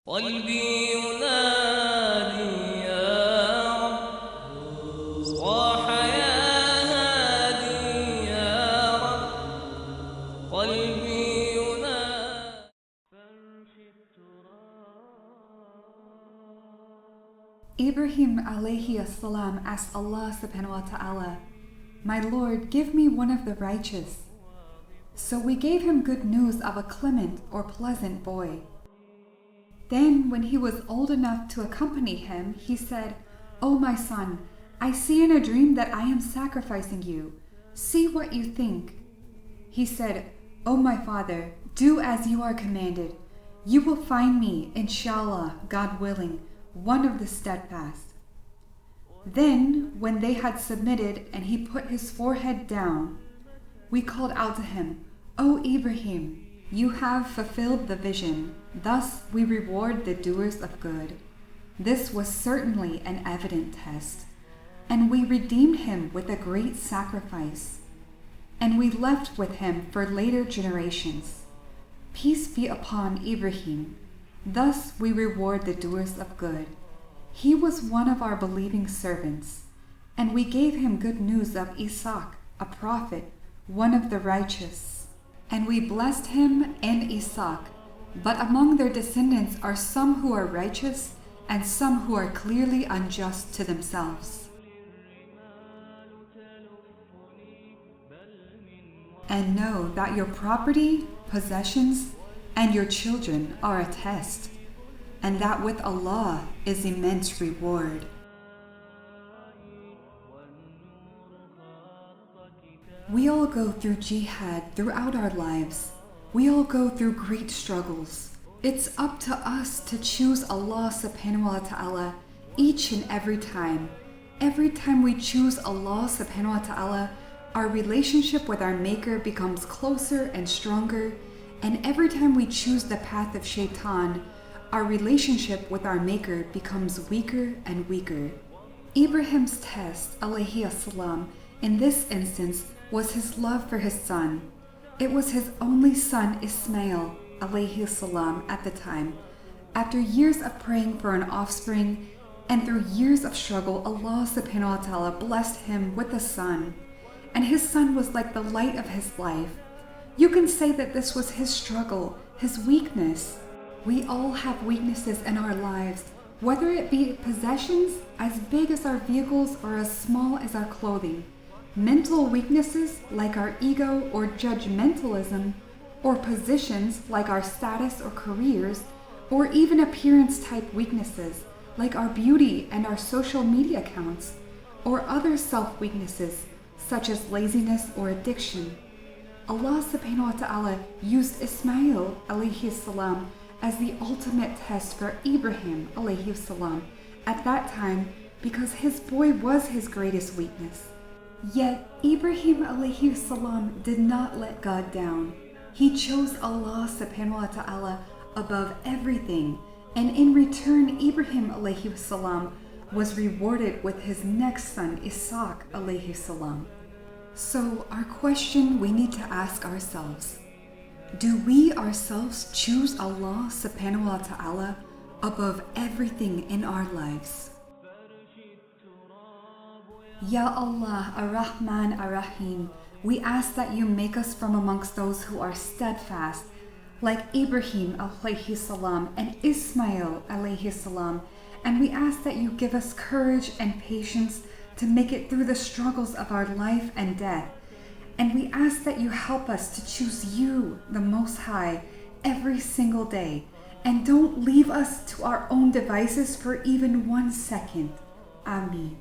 قلبي ينادي يا رب صاح يا هادي يا رب قلبي ينادي. Ibrahim alayhi salam asked Allah SWT, "My Lord, give me one of the righteous." So we gave him good news of a clement or pleasant boy. Then when he was old enough to accompany him, he said, "O my son, I see in a dream that I am sacrificing you. See what you think." He said, "O my father, do as you are commanded. You will find me, inshallah, God willing, one of the steadfast." Then, when they had submitted and he put his forehead down, we called out to him, "O Ibrahim, you have fulfilled the vision. Thus we reward the doers of good." This was certainly an evident test. And we redeemed him with a great sacrifice. And we left with him for later generations. Peace be upon Ibrahim. Thus we reward the doers of good. He was one of our believing servants. And we gave him good news of Isaac, a prophet, one of the righteous. And we blessed him and Isaac. But among their descendants are some who are righteous and some who are clearly unjust to themselves. And know that your property, possessions, and your children are a test, and that with Allah is immense reward. We all go through jihad throughout our lives. We all go through great struggles. It's up to us to choose Allah SWT each and every time. Every time we choose Allah SWT, our relationship with our Maker becomes closer and stronger, and every time we choose the path of Shaitan, our relationship with our Maker becomes weaker and weaker. Ibrahim's test, alayhi salam, in this instance was his love for his son. It was his only son, Ismael, alayhi salam, at the time. After years of praying for an offspring, and through years of struggle, Allah SWT blessed him with a son. And his son was like the light of his life. You can say that this was his struggle, his weakness. We all have weaknesses in our lives, whether it be possessions as big as our vehicles or as small as our clothing. Mental weaknesses like our ego or judgmentalism, or positions like our status or careers, or even appearance type weaknesses like our beauty and our social media accounts, or other self-weaknesses such as laziness or addiction. Allah SWT used Ismail alayhi salam as the ultimate test for Ibrahim alayhi salam at that time because his boy was his greatest weakness. Yet Ibrahim alayhi salam did not let God down. He chose Allah SWT above everything, and in return Ibrahim alayhi salam was rewarded with his next son Isaac alayhi salam. So our question we need to ask ourselves, do we ourselves choose Allah SWT above everything in our lives? Ya Allah, Ar-Rahman, Ar-Rahim, we ask that you make us from amongst those who are steadfast, like Ibrahim alayhi salam and Ismail alayhi salam, and we ask that you give us courage and patience to make it through the struggles of our life and death. And we ask that you help us to choose you, the Most High, every single day, and don't leave us to our own devices for even 1 second. Ameen.